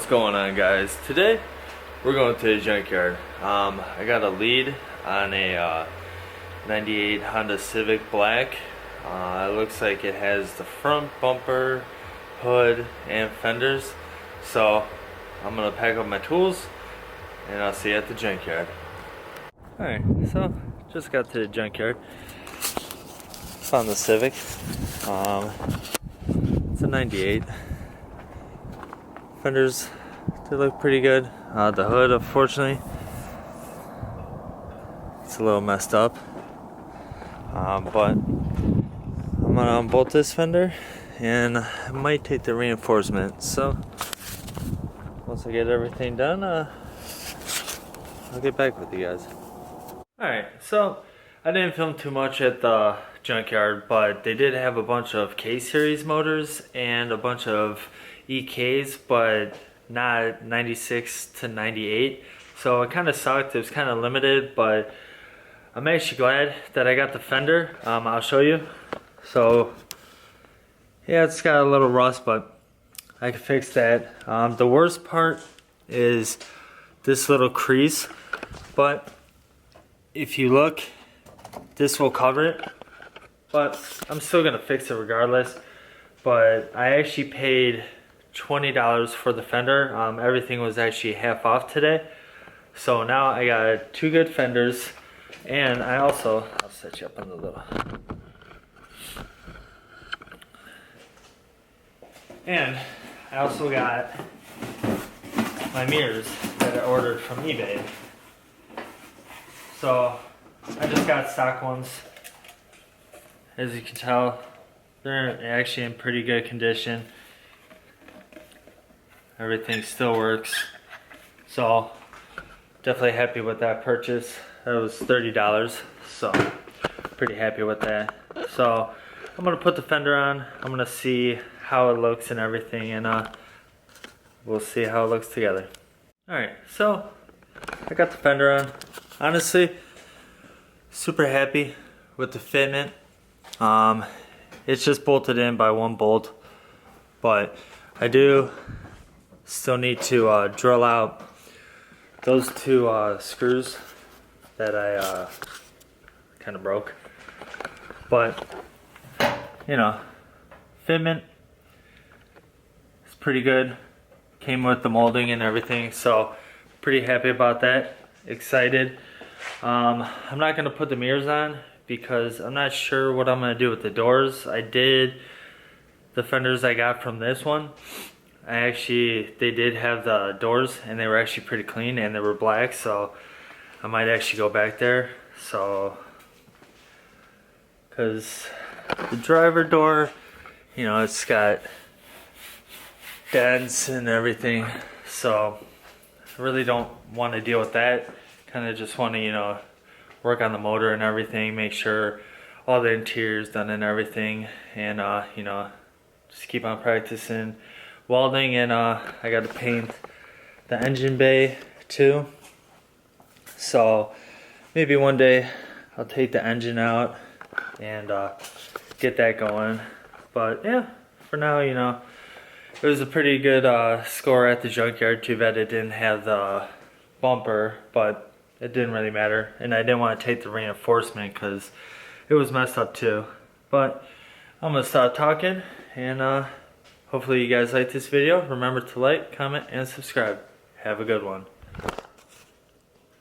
going on, guys? Today we're going to the junkyard. I got a lead on a 98 Honda Civic Black. It looks like it has the front bumper, hood, and fenders. So I'm gonna pack up my tools and I'll see you at the junkyard. Alright, so just got to the junkyard. Found the Civic. It's a 98. Fenders, they look pretty good. The hood, unfortunately, it's a little messed up. But I'm gonna unbolt this fender and I might take the reinforcement. So once I get everything done, I'll get back with you guys. Alright, so I didn't film too much at the junkyard, but they did have a bunch of K-series motors and a bunch of EKs, but not 96 to 98. So it kind of sucked. It was kind of limited, but I'm actually glad that I got the fender. I'll show you. So yeah, it's got a little rust, but I can fix that. The worst part is this little crease, but if you look, this will cover it, but I'm still gonna fix it regardless. But I actually paid $20 for the fender. Everything was actually half off today, so now I got two good fenders. And I'll set you up on the little, and I also got my mirrors that I ordered from eBay. So I just got stock ones. As you can tell, they're actually in pretty good condition. Everything still works. So definitely happy with that purchase. That was $30, so pretty happy with that. So I'm gonna put the fender on. I'm gonna see how it looks and everything, and we'll see how it looks together. Alright, so I got the fender on. Honestly, super happy with the fitment. It's just bolted in by one bolt, but I do still need to drill out those two screws that I kind of broke. But you know, fitment is pretty good. Came with the molding and everything, so pretty happy about that. Excited. I'm not gonna put the mirrors on because I'm not sure what I'm gonna do with the doors. I did the fenders I got from this one. They did have the doors and they were actually pretty clean and they were black, so I might actually go back there. So, cause the driver door, you know, it's got dents and everything, so I really don't want to deal with that. Kind of just want to, you know, work on the motor and everything, make sure all the interior is done and everything, and you know, just keep on practicing welding. And I got to paint the engine bay too. So maybe one day I'll take the engine out and get that going. But yeah, for now, you know, it was a pretty good score at the junkyard. Too bad it didn't have the bumper, but it didn't really matter. And I didn't want to take the reinforcement because it was messed up too. But I'm gonna stop talking, and hopefully you guys like this video. Remember to like, comment, and subscribe. Have a good one.